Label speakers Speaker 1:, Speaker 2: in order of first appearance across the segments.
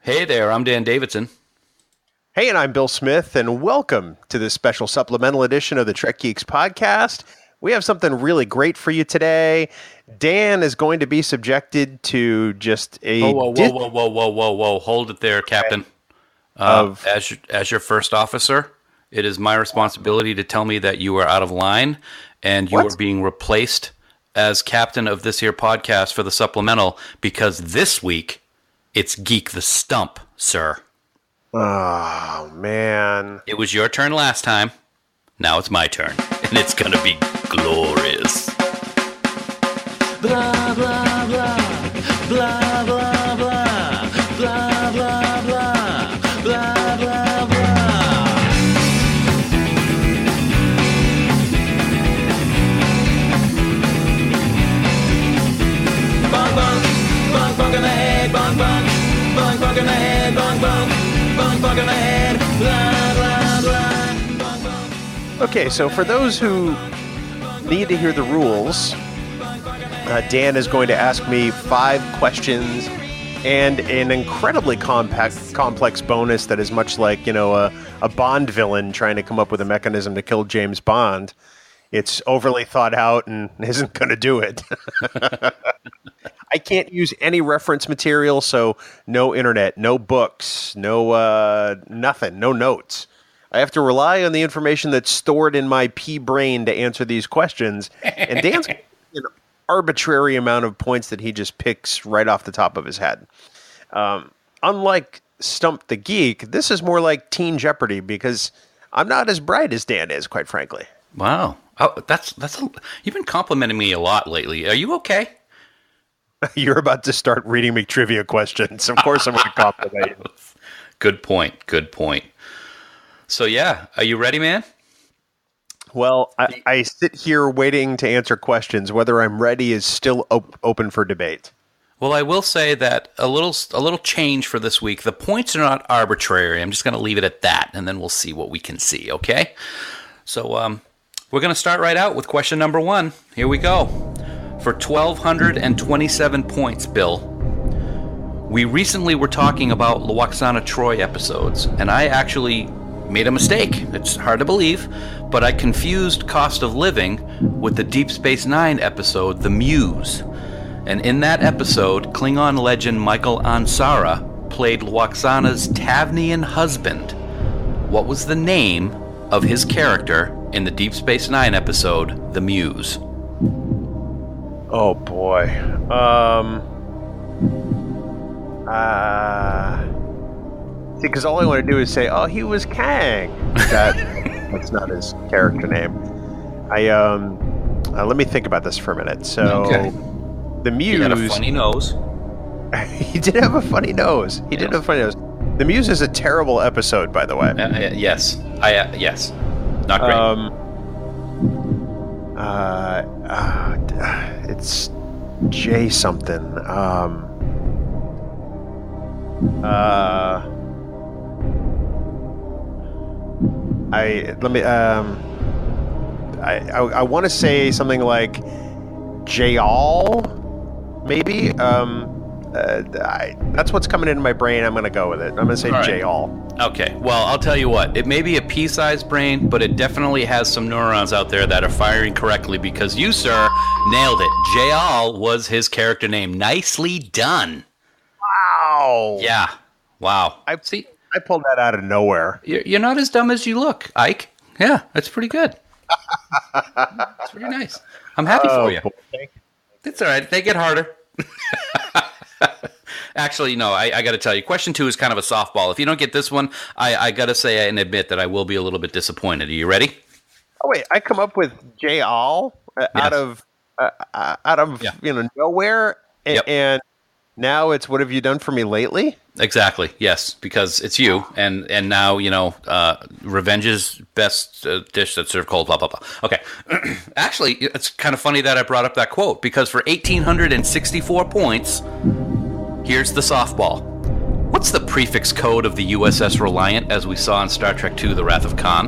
Speaker 1: Hey there, I'm Dan Davidson.
Speaker 2: Hey, and I'm Bill Smith, and welcome to this special supplemental edition of the Trek Geeks podcast. We have something really great for you today. Dan is going to be subjected to just a...
Speaker 1: Whoa. Hold it there, Captain. As your first officer, it is my responsibility to tell me that you are out of line, and you are being replaced as captain of this here podcast for the supplemental, because this week, it's Geek the Stump, sir.
Speaker 2: Oh, man.
Speaker 1: It was your turn last time. Now it's my turn. And it's going to be glorious. Blah, blah, blah. Blah, blah, blah. Blah, blah, blah. Blah, blah, blah. Bong, bong. Bong, bong in the head. Bong, bong. Bong, bong in the head. Bong, bong. Bong, bong in the head. Blah, blah, blah. Bong, bong.
Speaker 2: Okay, so for those who need to hear the rules, Dan is going to ask me 5 questions and an incredibly complex bonus that is much like, a Bond villain trying to come up with a mechanism to kill James Bond. It's overly thought out and isn't going to do it. I can't use any reference material, so no internet, no books, no nothing, no notes. I have to rely on the information that's stored in my pea brain to answer these questions. And Dan's got an arbitrary amount of points that he just picks right off the top of his head. Unlike Stump the Geek, this is more like Teen Jeopardy because I'm not as bright as Dan is, quite frankly.
Speaker 1: Wow. Oh, you've been complimenting me a lot lately. Are you okay?
Speaker 2: You're about to start reading me trivia questions. Of course I'm going to compliment you.
Speaker 1: Good point. So yeah, are you ready, man?
Speaker 2: Well, I sit here waiting to answer questions. Whether I'm ready is still open for debate.
Speaker 1: Well, I will say that a little change for this week. The points are not arbitrary. I'm just going to leave it at that, and then we'll see what we can see, okay? So we're going to start right out with question number 1. Here we go. For 1,227 points, Bill, we recently were talking about Lwaxana Troi episodes, and I actually made a mistake. It's hard to believe, but I confused Cost of Living with the Deep Space Nine episode, The Muse. And in that episode, Klingon legend Michael Ansara played Lwaxana's Tavnian husband. What was the name of his character in the Deep Space Nine episode, The Muse?
Speaker 2: Oh, boy. See, because all I want to do is say, oh, he was Kang. That's not his character name. Let me think about this for a minute. So,
Speaker 1: okay.
Speaker 2: The Muse...
Speaker 1: He had a funny nose.
Speaker 2: He did have a funny nose. The Muse is a terrible episode, by the way.
Speaker 1: Yes. Yes. Not great.
Speaker 2: It's J something. I want to say something like Weeeellll, maybe. That's what's coming into my brain. I'm going to go with it. I'm going to say Weeeellll.
Speaker 1: Okay. Well, I'll tell you what. It may be a pea-sized brain, but it definitely has some neurons out there that are firing correctly because you, sir, nailed it. Weeeellll was his character name. Nicely done.
Speaker 2: Wow.
Speaker 1: Yeah. Wow.
Speaker 2: I pulled that out of nowhere.
Speaker 1: You're not as dumb as you look, Ike. Yeah, that's pretty good. That's very nice. I'm happy for you.
Speaker 2: Thank you.
Speaker 1: It's all right. They get harder. Actually, no, I got to tell you, question 2 is kind of a softball. If you don't get this one, I got to say and admit that I will be a little bit disappointed. Are you ready?
Speaker 2: Oh, wait. I come up with Weeeellll out of nowhere, and now it's what have you done for me lately?
Speaker 1: Exactly. Yes, because it's you, and now revenge is best dish that's served cold. Blah blah blah. Okay. Actually, it's kind of funny that I brought up that quote because for 1,864 points, here's the softball. What's the prefix code of the USS Reliant, as we saw in Star Trek II: The Wrath of Khan?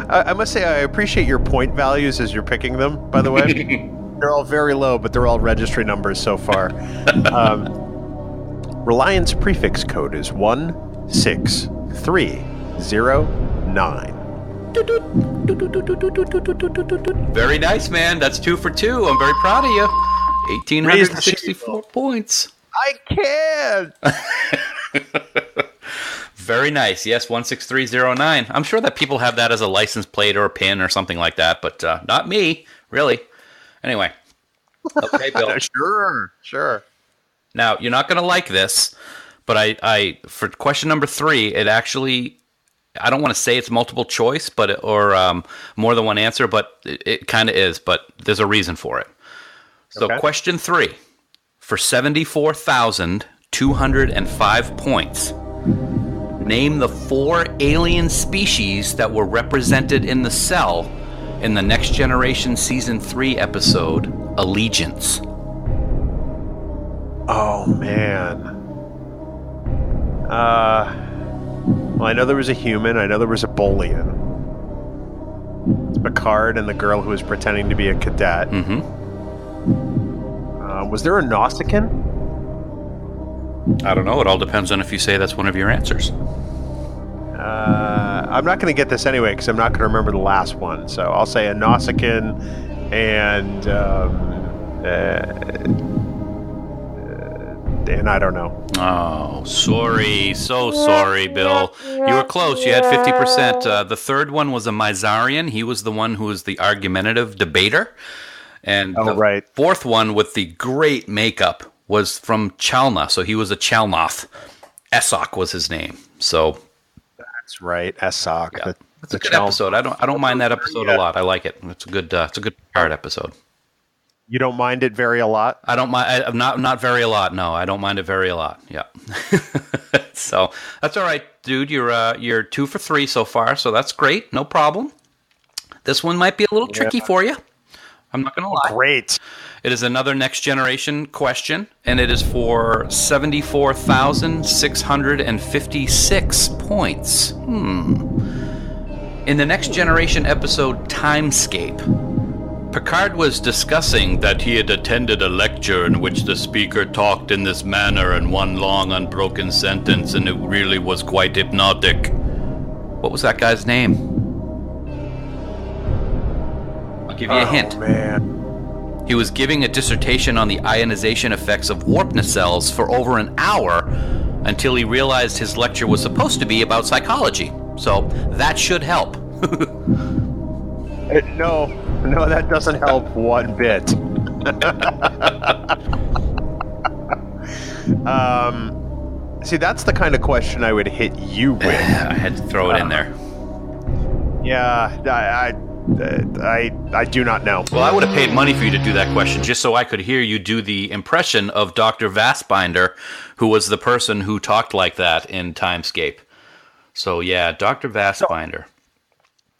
Speaker 2: I must say I appreciate your point values as you're picking them. By the way, they're all very low, but they're all registry numbers so far. Reliance prefix code is 16309.
Speaker 1: Very nice, man. That's 2 for 2. I'm very proud of you. 1,864 points.
Speaker 2: I can't.
Speaker 1: Very nice. Yes, 16309. I'm sure that people have that as a license plate or a pin or something like that, but not me, really. Anyway. Okay, Bill.
Speaker 2: Sure.
Speaker 1: Now, you're not going to like this, but I for question number 3, it actually, I don't want to say it's multiple choice, or more than one answer, but it kind of is, but there's a reason for it. So question 3, for 74,205 points, name the 4 alien species that were represented in the cell in the Next Generation Season 3 episode, Allegiance.
Speaker 2: Oh, man. Well, I know there was a human. I know there was a Bolian. It's Picard and the girl who was pretending to be a cadet.
Speaker 1: Mm-hmm.
Speaker 2: Was there a Nausicaan?
Speaker 1: I don't know. It all depends on if you say that's one of your answers.
Speaker 2: I'm not going to get this anyway because I'm not going to remember the last one. So I'll say a Nausicaan and I don't know.
Speaker 1: Oh, sorry. So sorry, Bill. You were close. You had 50%. The third one was a Myzarian. He was the one who was the argumentative debater. And the fourth one with the great makeup was from Chalna. So he was a Chalnoth. Esok was his name. So
Speaker 2: that's right, Esok.
Speaker 1: Yeah. It's a good episode. I don't mind that episode a lot. I like it. It's a good Picard episode.
Speaker 2: You don't mind it very a lot?
Speaker 1: I don't mind. Not very a lot. No, I don't mind it very a lot. Yeah. So that's all right, dude. You're 2 for 3 so far, so that's great. No problem. This one might be a little tricky for you. I'm not going to lie.
Speaker 2: Great.
Speaker 1: It is another Next Generation question, and it is for 74,656 points. In the Next Generation episode Timescape, Picard was discussing that he had attended a lecture in which the speaker talked in this manner in one long unbroken sentence, and it really was quite hypnotic. What was that guy's name? I'll give you a hint.
Speaker 2: Man.
Speaker 1: He was giving a dissertation on the ionization effects of warp nacelles for over an hour until he realized his lecture was supposed to be about psychology. So that should help.
Speaker 2: No, that doesn't help one bit. See, that's the kind of question I would hit you with.
Speaker 1: I had to throw it in there.
Speaker 2: Yeah, I do not know.
Speaker 1: Well, I would have paid money for you to do that question just so I could hear you do the impression of Dr. Vastbinder, who was the person who talked like that in Timescape. So, yeah, Dr. Vastbinder.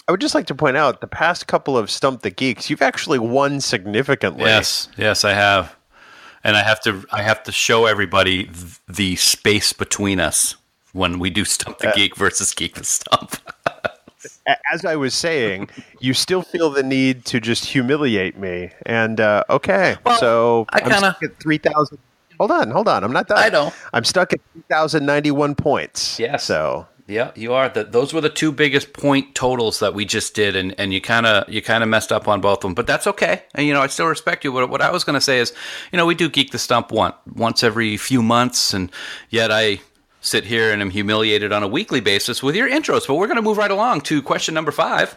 Speaker 2: I would just like to point out, the past couple of Stump the Geeks, you've actually won significantly.
Speaker 1: Yes, I have. And I have to show everybody the space between us when we do Stump the Geek versus Geek the Stump.
Speaker 2: As I was saying, you still feel the need to just humiliate me. And, okay, well, so I'm stuck at 3,000. Hold on. I'm not done.
Speaker 1: I know.
Speaker 2: I'm stuck at 3,091 points.
Speaker 1: Yes.
Speaker 2: So.
Speaker 1: Yeah, you are. Those were the 2 biggest point totals that we just did, and you kind of messed up on both of them. But that's okay. And, I still respect you. What I was going to say is, we do Geek the Stump once every few months, and yet I sit here and am humiliated on a weekly basis with your intros. But we're going to move right along to question number 5.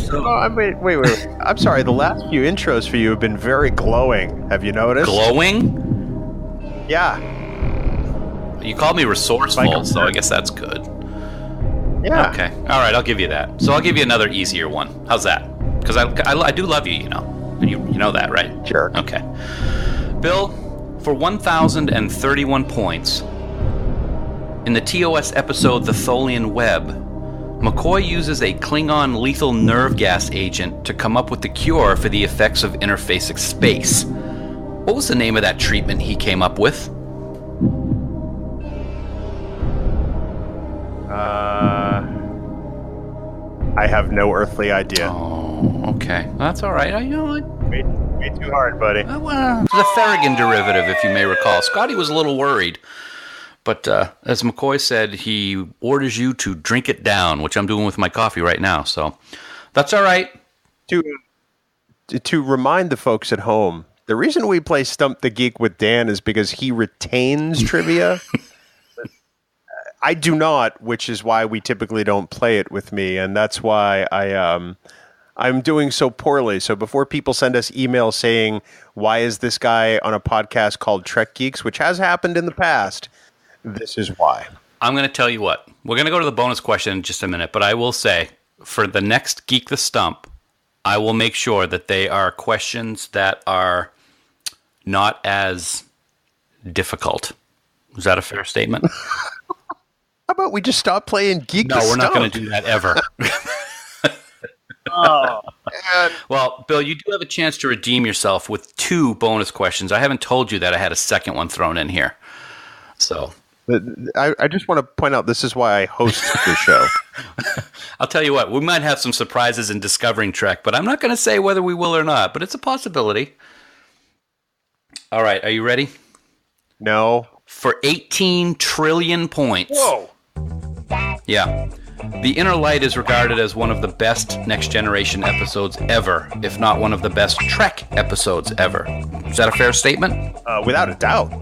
Speaker 1: So,
Speaker 2: wait. I'm sorry. The last few intros for you have been very glowing. Have you noticed?
Speaker 1: Glowing?
Speaker 2: Yeah.
Speaker 1: You called me resourceful, so I guess that's good.
Speaker 2: Yeah.
Speaker 1: Okay. All right, I'll give you that. So I'll give you another easier one. How's that? Because I do love you, You know that, right?
Speaker 2: Sure.
Speaker 1: Okay. Bill, for 1,031 points, in the TOS episode The Tholian Web, McCoy uses a Klingon lethal nerve gas agent to come up with the cure for the effects of interfacic space. What was the name of that treatment he came up with?
Speaker 2: I have no earthly idea.
Speaker 1: Oh, okay. That's all right.
Speaker 2: Way too hard, buddy.
Speaker 1: Well, the Therigan derivative, if you may recall. Scotty was a little worried But as McCoy said, he orders you to drink it down, which I'm doing with my coffee right now. So that's all right.
Speaker 2: To remind the folks at home, the reason we play Stump the Geek with Dan is because he retains trivia. I do not, which is why we typically don't play it with me, and that's why I'm doing so poorly. So before people send us emails saying, why is this guy on a podcast called Trek Geeks, which has happened in the past, this is why.
Speaker 1: I'm going to tell you what. We're going to go to the bonus question in just a minute, but I will say, for the next Geek the Stump, I will make sure that they are questions that are not as difficult. Is that a fair statement?
Speaker 2: How about we just stop playing Geek the Stump?
Speaker 1: No, we're not going to do that ever.
Speaker 2: Oh, man.
Speaker 1: Well, Bill, you do have a chance to redeem yourself with 2 bonus questions. I haven't told you that I had a second one thrown in here. So
Speaker 2: I just want to point out this is why I host the show.
Speaker 1: I'll tell you what, we might have some surprises in discovering Trek, but I'm not going to say whether we will or not, but it's a possibility. All right, are you ready?
Speaker 2: No.
Speaker 1: For 18 trillion points.
Speaker 2: Whoa.
Speaker 1: Yeah. The Inner Light is regarded as one of the best Next Generation episodes ever, if not one of the best Trek episodes ever. Is that a fair statement?
Speaker 2: Without a doubt.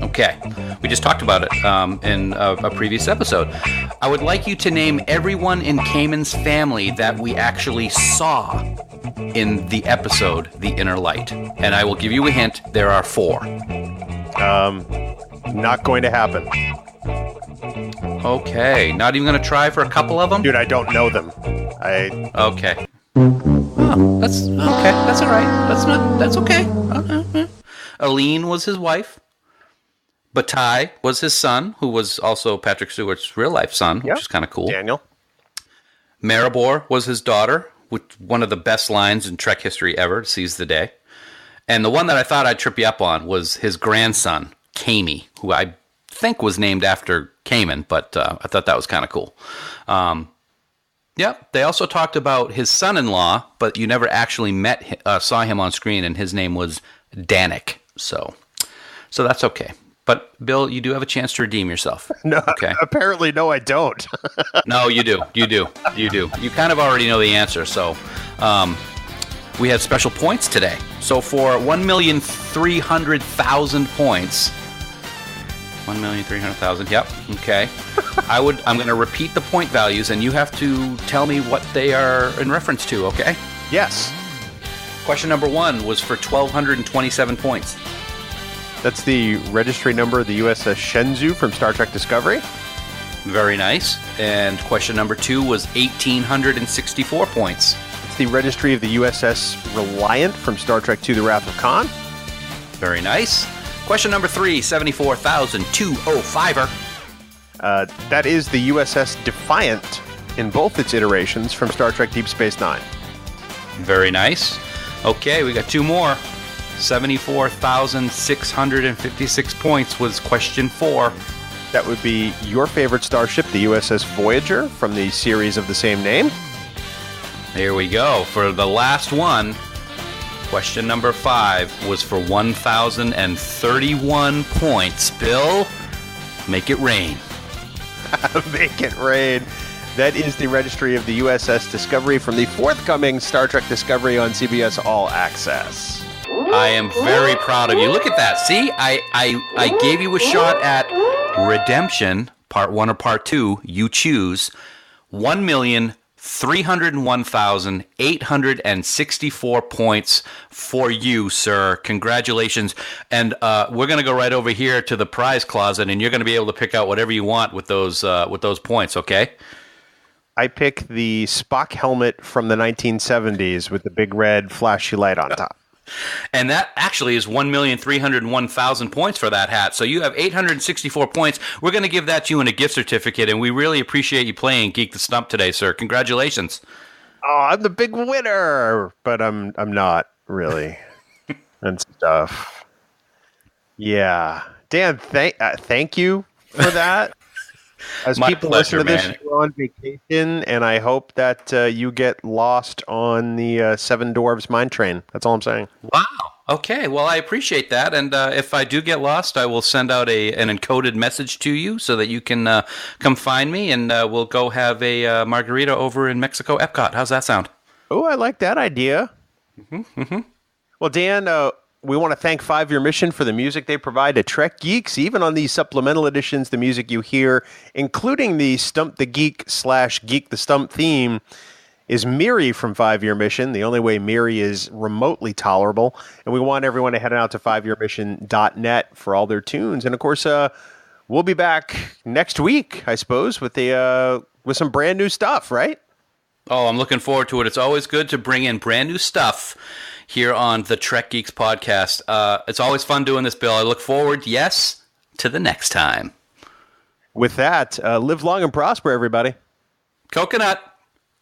Speaker 1: Okay. We just talked about it in a previous episode. I would like you to name everyone in Kamen's family that we actually saw in the episode The Inner Light. And I will give you a hint. There are 4.
Speaker 2: Not going to happen.
Speaker 1: Okay. Not even going to try for a couple of them?
Speaker 2: Dude, I don't know them.
Speaker 1: Okay. Oh, that's okay. That's all right. That's okay. Aline was his wife. Bataille was his son, who was also Patrick Stewart's real-life son, which is kind of cool.
Speaker 2: Daniel.
Speaker 1: Maribor was his daughter, with one of the best lines in Trek history ever, Seize the Day. And the one that I thought I'd trip you up on was his grandson, Kami, who I think was named after Kamen, but I thought that was kind of cool. They also talked about his son-in-law, but you never actually saw him on screen, and his name was Danik. So that's okay. But, Bill, you do have a chance to redeem yourself.
Speaker 2: No,
Speaker 1: okay.
Speaker 2: Apparently, no, I don't.
Speaker 1: No, you do. You kind of already know the answer, so we have special points today. So for 1,300,000 points, 1,300,000, yep, okay. I'm going to repeat the point values, and you have to tell me what they are in reference to, okay?
Speaker 2: Yes.
Speaker 1: Question number 1 was for 1,227 points.
Speaker 2: That's the registry number of the USS Shenzhou from Star Trek Discovery.
Speaker 1: Very nice. And question number 2 was 1,864 points.
Speaker 2: It's the registry of the USS Reliant from Star Trek II: The Wrath of Khan.
Speaker 1: Very nice. Question number 3, 74,205er.
Speaker 2: That is the USS Defiant in both its iterations from Star Trek Deep Space Nine.
Speaker 1: Very nice. Okay, we got 2 more. 74,656 points was question 4.
Speaker 2: That would be your favorite starship, the USS Voyager, from the series of the same name.
Speaker 1: Here we go. For the last one, question number 5 was for 1,031 points. Bill, make it rain.
Speaker 2: Make it rain. That is the registry of the USS Discovery from the forthcoming Star Trek Discovery on CBS All Access.
Speaker 1: I am very proud of you. Look at that. See, I gave you a shot at redemption, part 1 or part 2. You choose. 1,301,864 points for you, sir. Congratulations. And we're going to go right over here to the prize closet, and you're going to be able to pick out whatever you want with those points, okay?
Speaker 2: I pick the Spock helmet from the 1970s with the big red flashy light on top.
Speaker 1: And that actually is 1,301,000 points for that hat. So you have 864 points. We're going to give that to you in a gift certificate, and we really appreciate you playing Geek the Stump today, sir. Congratulations.
Speaker 2: Oh, I'm the big winner, but I'm not really and stuff. Yeah, Dan, thank you for that. As
Speaker 1: My
Speaker 2: people
Speaker 1: pleasure,
Speaker 2: listen to this,
Speaker 1: man.
Speaker 2: you're on vacation, and I hope that you get lost on the Seven Dwarves mine train. That's all I'm saying.
Speaker 1: Wow. Okay, well, I appreciate that, and if I do get lost, I will send out an encoded message to you so that you can come find me, and we'll go have a margarita over in Mexico Epcot. How's that sound?
Speaker 2: Oh, I like that idea. Well, Dan, we want to thank 5 Year Mission for the music they provide to Trek Geeks. Even on these supplemental editions, the music you hear, including the Stump the Geek / Geek the Stump theme, is Miri from 5 Year Mission. The only way Miri is remotely tolerable. And we want everyone to head out to 5yearmission.net for all their tunes. And of course, we'll be back next week, I suppose, with some brand new stuff, right?
Speaker 1: Oh, I'm looking forward to it. It's always good to bring in brand new stuff here on the Trek Geeks podcast. It's always fun doing this, Bill. I look forward, yes, to the next time.
Speaker 2: With that, live long and prosper, everybody.
Speaker 1: Coconut.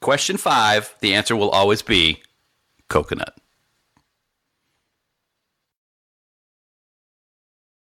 Speaker 1: Question 5, the answer will always be coconut.